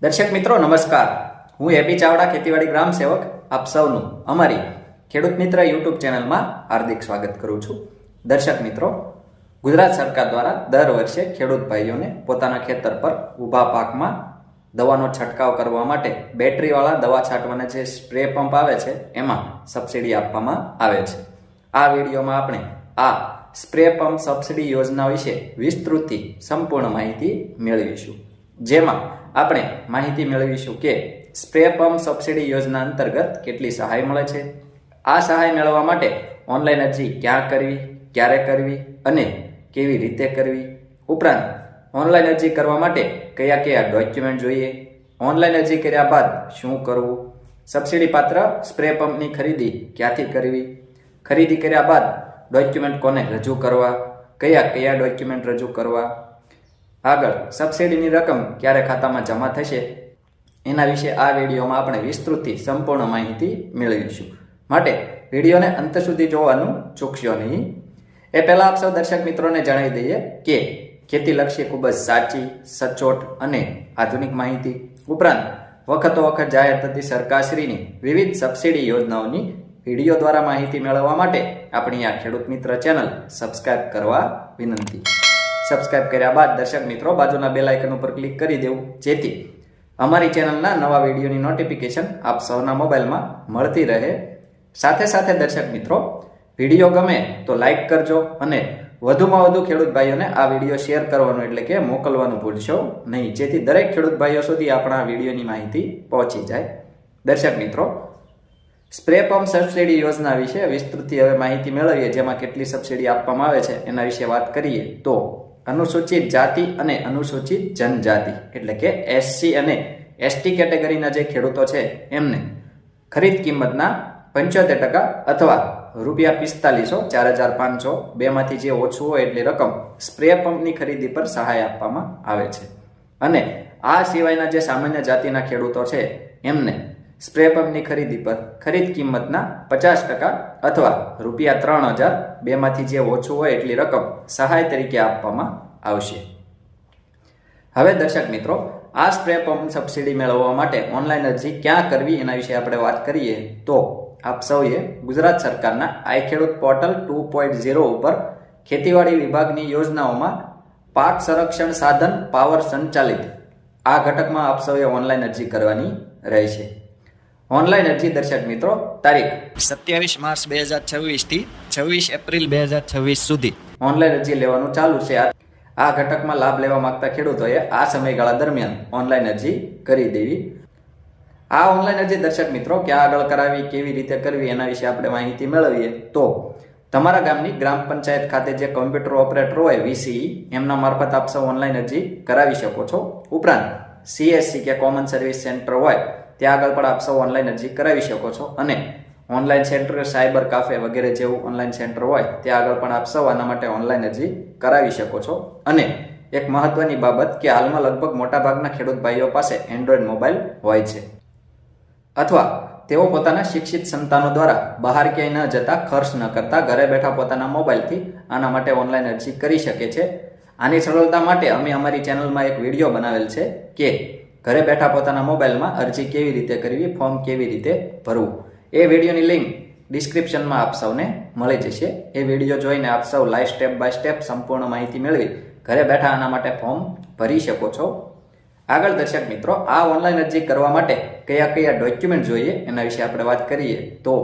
દર્શક મિત્રો નમસ્કાર, હું એબી ચાવડા ખેતીવાડી ગ્રામ સેવક આપ સૌનું અમારી ખેડૂત મિત્ર યુટ્યુબ ચેનલમાં હાર્દિક સ્વાગત કરું છું। દર્શક મિત્રો, ગુજરાત સરકાર દ્વારા દર વર્ષે ખેડૂત ભાઈઓને પોતાના ખેતર પર ઊભા પાકમાં દવાનો છંટકાવ કરવા માટે બેટરીવાળા દવા છાંટવાના જે સ્પ્રે પંપ આવે છે એમાં સબસિડી આપવામાં આવે છે। આ વિડીયોમાં આપણે આ સ્પ્રે પંપ સબસિડી યોજના વિશે વિસ્તૃતથી સંપૂર્ણ માહિતી મેળવીશું, જેમાં આપણે માહિતી મેળવીશું કે સ્પ્રે પંપ સબસિડી યોજના અંતર્ગત કેટલી સહાય મળે છે, આ સહાય મેળવવા માટે ઓનલાઈન અરજી ક્યાં કરવી, ક્યારે કરવી અને કેવી રીતે કરવી, ઉપરાંત ઓનલાઈન અરજી કરવા માટે કયા કયા ડોક્યુમેન્ટ જોઈએ, ઓનલાઈન અરજી કર્યા બાદ શું કરવું, સબસિડી પાત્ર સ્પ્રે પંપની ખરીદી ક્યાંથી કરવી, ખરીદી કર્યા બાદ ડોક્યુમેન્ટ કોને રજૂ કરવા, કયા કયા ડોક્યુમેન્ટ રજૂ કરવા, આગળ સબસિડીની રકમ ક્યારે ખાતામાં જમા થશે, એના વિશે આ વિડીયોમાં આપણે વિસ્તૃતથી સંપૂર્ણ માહિતી મેળવીશું। માટે વિડીયોને અંત સુધી જોવાનું ચૂકશો નહીં। એ પહેલાં આપ સૌ દર્શક મિત્રોને જણાવી દઈએ કે ખેતીલક્ષી ખૂબ જ સાચી, સચોટ અને આધુનિક માહિતી, ઉપરાંત વખતો વખત જાહેર થતી સરકારશ્રીની વિવિધ સબસિડી યોજનાઓની વિડીયો દ્વારા માહિતી મેળવવા માટે આપણી આ ખેડૂત મિત્ર ચેનલ સબસ્ક્રાઇબ કરવા વિનંતી। સબસ્ક્રાઇબ કર્યા બાદ દર્શક મિત્રો બાજુના બેલ આઇકન ઉપર ક્લિક કરી દેવું, જેથી અમારી ચેનલના નવા વિડીયોની નોટિફિકેશન આપ સૌના મોબાઈલમાં મળતી રહે। સાથે સાથે દર્શક મિત્રો, વિડીયો ગમે તો લાઈક કરજો અને વધુમાં વધુ ખેડૂત ભાઈઓને આ વિડીયો શેર કરવાનું એટલે કે મોકલવાનું ભૂલશો નહીં, જેથી દરેક ખેડૂત ભાઈઓ સુધી આપણા વિડીયોની માહિતી પહોંચી જાય। દર્શક મિત્રો, સ્પ્રે પંપ સબસિડી યોજના વિશે વિસ્તૃતથી હવે માહિતી મેળવીએ, જેમાં કેટલી સબસિડી આપવામાં આવે છે એના વિશે વાત કરીએ તો અનુસૂચિત જાતિ અને અનુસૂચિત જનજાતિ એટલે કે એસસી અને એસટી કેટેગરીના જે ખેડૂતો છે એમને ખરીદ કિંમતના 75% અથવા ₹4500, 4500 બેમાંથી જે ઓછું હોય એટલી રકમ સ્પ્રે પંપની ખરીદી પર સહાય આપવામાં આવે છે। અને આ સિવાયના જે સામાન્ય જાતિના ખેડૂતો છે એમને સ્પ્રે પંપની ખરીદી પર ખરીદ કિંમતના 50% અથવા ₹3000 બેમાંથી જે ઓછું હોય એટલી રકમ સહાય તરીકે આપવામાં આવશે। હવે દર્શક મિત્રો, આ સ્પ્રે પંપ સબસિડી મેળવવા માટે ઓનલાઈન અરજી ક્યાં કરવી એના વિશે આપણે વાત કરીએ તો આપ સૌએ ગુજરાત સરકારના આઈ ખેડૂત પોર્ટલ 2.0 ઉપર ખેતીવાડી વિભાગની યોજનાઓમાં પાક સંરક્ષણ સાધન પાવર સંચાલિત આ ઘટકમાં આપ સૌએ ઓનલાઈન અરજી કરવાની રહેશે। ઓનલાઈન અરજી દર્શક મિત્રો તારીખ 27 માર્ચ 2026 થી 26 એપ્રિલ 2026 સુધી ઓનલાઈન અરજી લેવાનું ચાલુ છે। આ ઘટકમાં લાભ લેવા માંગતા ખેડૂતોએ આ સમયગાળા દરમિયાન ઓનલાઈન અરજી કરી દેવી। આ ઓનલાઈન અરજી દર્શક મિત્રો ક્યાં આગળ કરાવી, કેવી રીતે કરવી એના વિશે આપણે માહિતી મેળવીએ તો તમારા ગામની ગ્રામ પંચાયત ખાતે જે કોમ્પ્યુટર ઓપરેટર હોય VCE એમના મારફત આપ સૌ ઓનલાઈન અરજી કરાવી શકો છો। ઉપરાંત CSC કે કોમન સર્વિસ સેન્ટર હોય ત્યાં આગળ પણ આપ સૌ ઓનલાઈન અરજી કરાવી શકો છો, અને ઓનલાઈન સેન્ટર, સાયબર કાફે વગેરે જેવું ઓનલાઈન સેન્ટર હોય ત્યાં આગળ પણ આપ સૌ આના માટે ઓનલાઈન અરજી કરાવી શકો છો। અને એક મહત્વની બાબત કે હાલમાં લગભગ મોટાભાગના ખેડૂત ભાઈઓ પાસે એન્ડ્રોઈડ મોબાઈલ હોય છે, અથવા તેઓ પોતાના શિક્ષિત સંતાનો દ્વારા બહાર ક્યાંય ન જતા, ખર્ચ ન કરતા ઘરે બેઠા પોતાના મોબાઈલથી આના માટે ઓનલાઈન અરજી કરી શકે છે। આની સરળતા માટે અમે અમારી ચેનલમાં એક વિડીયો બનાવેલ છે કે ઘરે બેઠા પોતાના મોબાઈલમાં અરજી કેવી રીતે કરવી, ફોર્મ કેવી રીતે ભરવું। એ વિડીયોની લિંક ડિસ્ક્રિપ્શનમાં આપ સૌને મળી જશે। એ વિડીયો જોઈને આપ સૌ લાઈવ સ્ટેપ બાય સ્ટેપ સંપૂર્ણ માહિતી મેળવી ઘરે બેઠા આના માટે ફોર્મ ભરી શકો છો। આગળ દર્શક મિત્રો, આ ઓનલાઈન અરજી કરવા માટે કયા કયા ડોક્યુમેન્ટ જોઈએ એના વિશે આપણે વાત કરીએ તો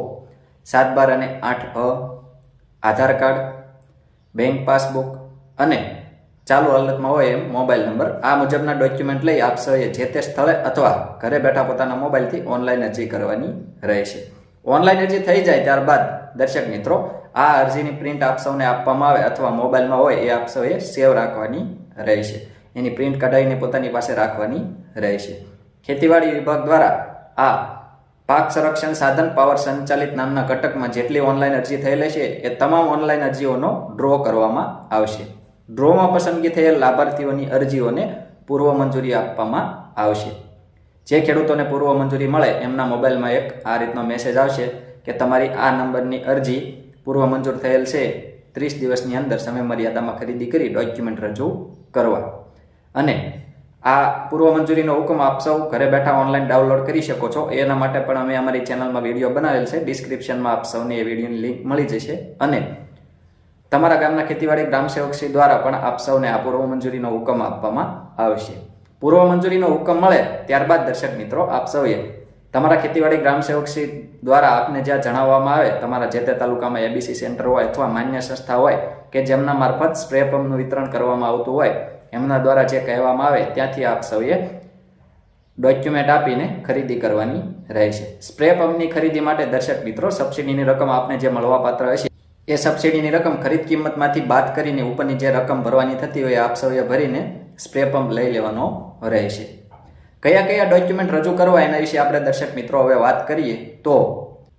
7/12 અને 8A, આધાર કાર્ડ, બેંક પાસબુક અને ચાલુ હાલતમાં હોય એમ મોબાઈલ નંબર, આ મુજબના ડોક્યુમેન્ટ લઈ આપ સૌએ જે તે સ્થળે અથવા ઘરે બેઠા પોતાના મોબાઈલથી ઓનલાઈન અરજી કરવાની રહેશે। ઓનલાઈન અરજી થઈ જાય ત્યારબાદ દર્શક મિત્રો આ અરજીની પ્રિન્ટ આપ સૌને આપવામાં આવે અથવા મોબાઈલમાં હોય એ આપ સૌએ સેવ રાખવાની રહેશે, એની પ્રિન્ટ કઢાવીને પોતાની પાસે રાખવાની રહેશે। ખેતીવાડી વિભાગ દ્વારા આ પાક સંરક્ષણ સાધન પાવર સંચાલિત નામના ઘટકમાં જેટલી ઓનલાઈન અરજી થયેલી છે એ તમામ ઓનલાઈન અરજીઓનો ડ્રો કરવામાં આવશે। ડ્રોમાં પસંદગી થયેલ લાભાર્થીઓની અરજીઓને પૂર્વ મંજૂરી આપવામાં આવશે। જે ખેડૂતોને પૂર્વ મંજૂરી મળે એમના મોબાઈલમાં એક આ રીતનો મેસેજ આવશે કે તમારી આ નંબરની અરજી પૂર્વ મંજૂર થયેલ છે, 30 દિવસની અંદર સમય મર્યાદામાં ખરીદી કરી ડોક્યુમેન્ટ રજૂ કરવા। અને આ પૂર્વ મંજૂરીનો હુકમ આપ સૌ ઘરે બેઠા ઓનલાઈન ડાઉનલોડ કરી શકો છો. એના માટે પણ અમે અમારી ચેનલમાં વિડીયો બનાવેલ છે. ડિસ્ક્રિપ્શનમાં આપ સૌને એ વિડીયોની લિંક મળી જશે. અને તમારા ગામના ખેતીવાડી ગ્રામ સેવકશ્રી દ્વારા પણ આપ સૌને આ પૂર્વ મંજૂરીનો હુકમ આપવામાં આવશે. પૂર્વ મંજૂરીનો હુકમ મળે ત્યારબાદ દર્શક મિત્રો આપ સૌએ તમારા ખેતીવાડી ગ્રામ સેવકશ્રી દ્વારા આપને જ્યાં જણાવવામાં આવે, તમારા જે તે તાલુકામાં એબીસી સેન્ટર હોય અથવા માન્ય સંસ્થા હોય કે જેમના મારફત સ્પ્રે પંપનું વિતરણ કરવામાં આવતું હોય, એમના દ્વારા જે કહેવામાં આવે ત્યાંથી આપ સૌએ ડોક્યુમેન્ટ આપીને ખરીદી કરવાની રહેશે. સ્પ્રે પંપની ખરીદી માટે દર્શક મિત્રો સબસિડીની રકમ આપને જે મળવાપાત્ર હશે એ સબસિડીની રકમ ખરીદ કિંમતમાંથી બાદ કરીને ઉપરની જે રકમ ભરવાની થતી હોય આપ સૌએ ભરીને સ્પ્રે પંપ લઈ લેવાનો રહેશે. કયા કયા ડોક્યુમેન્ટ રજૂ કરવા એના વિશે આપણે દર્શક મિત્રો હવે વાત કરીએ તો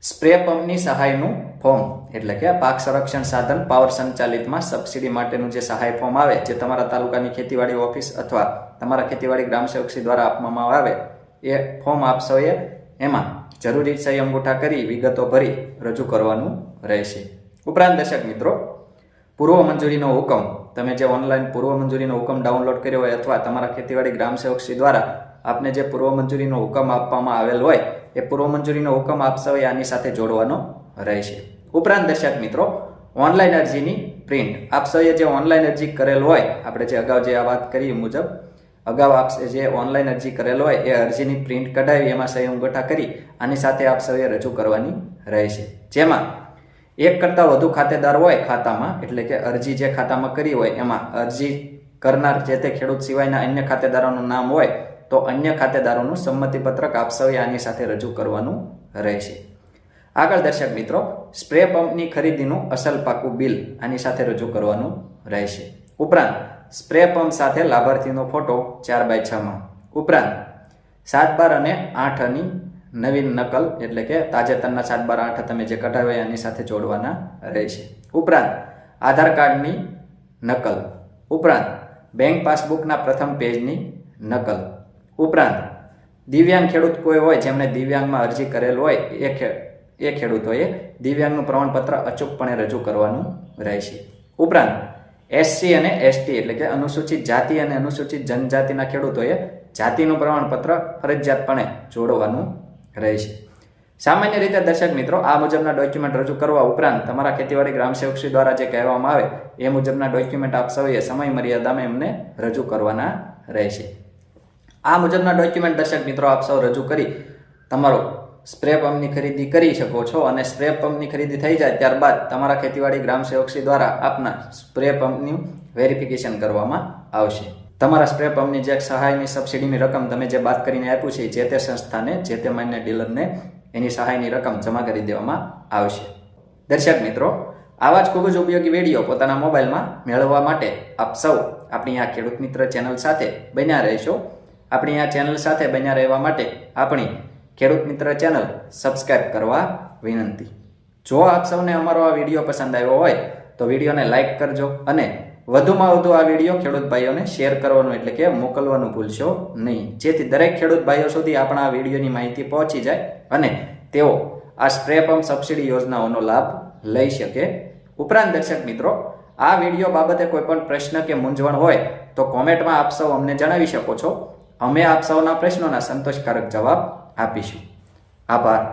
સ્પ્રે પંપની સહાયનું ફોર્મ એટલે કે પાક સંરક્ષણ સાધન પાવર સંચાલિતમાં સબસિડી માટેનું જે સહાય ફોર્મ આવે, જે તમારા તાલુકાની ખેતીવાડી ઓફિસ અથવા તમારા ખેતીવાડી ગ્રામ સેવકશ્રી દ્વારા આપવામાં આવે, એ ફોર્મ આપ સૌએ એમાં જરૂરી સહી અંગૂઠા કરી વિગતો ભરી રજૂ કરવાનું રહેશે. ઉપરાંત દર્શક મિત્રો પૂર્વ મંજૂરીનો હુકમ તમે જે ઓનલાઈન પૂર્વ મંજૂરીનો હુકમ ડાઉનલોડ કર્યો હોય અથવા તમારા ખેતીવાડી ગ્રામ સેવકશ્રી દ્વારા આપને જે પૂર્વ મંજૂરીનો હુકમ આપવામાં આવેલ હોય એ પૂર્વ મંજૂરીનો હુકમ આપ સૌએ આની સાથે જોડવાનો રહેશે. ઉપરાંત દર્શક મિત્રો ઓનલાઈન અરજીની પ્રિન્ટ આપ સૌએ જે ઓનલાઈન અરજી કરેલ હોય, આપણે જે અગાઉ જે આ વાત કરી મુજબ અગાઉ આપ જે ઓનલાઈન અરજી કરેલ હોય એ અરજીની પ્રિન્ટ કઢાવી એમાં સહી અંગૂઠા કરી આની સાથે આપ સૌએ રજૂ કરવાની રહેશે. જેમાં એક કરતાં વધુ ખાતેદાર હોય ખાતામાં, એટલે કે અરજી જે ખાતામાં કરી હોય એમાં અરજી કરનાર જે તે ખેડૂત સિવાયના અન્ય ખાતેદારોનું નામ હોય તો અન્ય ખાતેદારોનું સંમતિપત્રક આપ સૌએ આની સાથે રજૂ કરવાનું રહેશે. આગળ દર્શક મિત્રો સ્પ્રે પંપની ખરીદીનું અસલ પાકું બિલ આની સાથે રજૂ કરવાનું રહેશે. ઉપરાંત સ્પ્રે પંપ સાથે લાભાર્થીનો ફોટો 4x6માં. ઉપરાંત 7/12 અને 8ની નવીન નકલ એટલે કે તાજેતરના 7/12 તમે જે કઢાવ્યા એની સાથે જોડવાના રહેશે. ઉપરાંત આધાર કાર્ડની નકલ. ઉપરાંત બેંક પાસબુકના પ્રથમ પેજની નકલ. ઉપરાંત દિવ્યાંગ ખેડૂત કોઈ હોય જેમણે દિવ્યાંગમાં અરજી કરેલ હોય એ ખેડૂતોએ દિવ્યાંગનું પ્રમાણપત્ર અચૂકપણે રજૂ કરવાનું રહેશે. ઉપરાંત એસસી અને એસટી એટલે કે અનુસૂચિત જાતિ અને અનુસૂચિત જનજાતિના ખેડૂતોએ જાતિનું પ્રમાણપત્ર ફરજિયાતપણે જોડવાનું રહેશે. સામાન્ય રીતે દર્શક મિત્રો આ મુજબના ડોક્યુમેન્ટ રજૂ કરવા ઉપરાંત તમારા ખેતીવાડી ગ્રામ સેવકશ્રી દ્વારા જે કહેવામાં આવે એ મુજબના ડોક્યુમેન્ટ આપ સૌએ સમય મર્યાદામાં એમને રજૂ કરવાના રહેશે. આ મુજબના ડોક્યુમેન્ટ દર્શક મિત્રો આપ સૌ રજૂ કરી તમારો સ્પ્રે પંપની ખરીદી કરી શકો છો. અને સ્પ્રે પંપની ખરીદી થઈ જાય ત્યારબાદ તમારા ખેતીવાડી ગ્રામ સેવકશ્રી દ્વારા આપના સ્પ્રે પંપનું વેરિફિકેશન કરવામાં આવશે. તમારા સ્પ્રે પંપની જે સહાયની સબસિડીની રકમ તમે જે બાદ કરીને આપ્યું છે જે તે સંસ્થાને જે તે માન્ય ડીલરને એની સહાયની રકમ જમા કરી દેવામાં આવશે. દર્શક મિત્રો આવા જ ખૂબ જ ઉપયોગી વિડીયો પોતાના મોબાઈલમાં મેળવવા માટે આપ સૌ આપણી આ ખેડૂત મિત્ર ચેનલ સાથે બન્યા રહેશો. આપણી આ ચેનલ સાથે બન્યા રહેવા માટે આપણી ખેડૂત મિત્ર ચેનલ સબસ્ક્રાઇબ કરવા વિનંતી. જો આપ સૌને અમારો આ વિડીયો પસંદ આવ્યો હોય તો વિડીયોને લાઇક કરજો અને વધુમાં વધુ આ વિડીયો ખેડૂત ભાઈઓને શેર કરવાનું એટલે કે મોકલવાનું ભૂલશો નહીં, જેથી દરેક ખેડૂત ભાઈઓ સુધી આપણા આ વિડીયોની માહિતી પહોંચી જાય અને તેઓ આ સ્પ્રે પંપ સબસિડી યોજનાઓનો લાભ લઈ શકે. ઉપરાંત દર્શક મિત્રો આ વિડીયો બાબતે કોઈ પણ પ્રશ્ન કે મૂંઝવણ હોય તો કોમેન્ટમાં આપ સૌ અમને જણાવી શકો છો. અમે આપ સૌના પ્રશ્નોના સંતોષકારક જવાબ આપીશું. આભાર.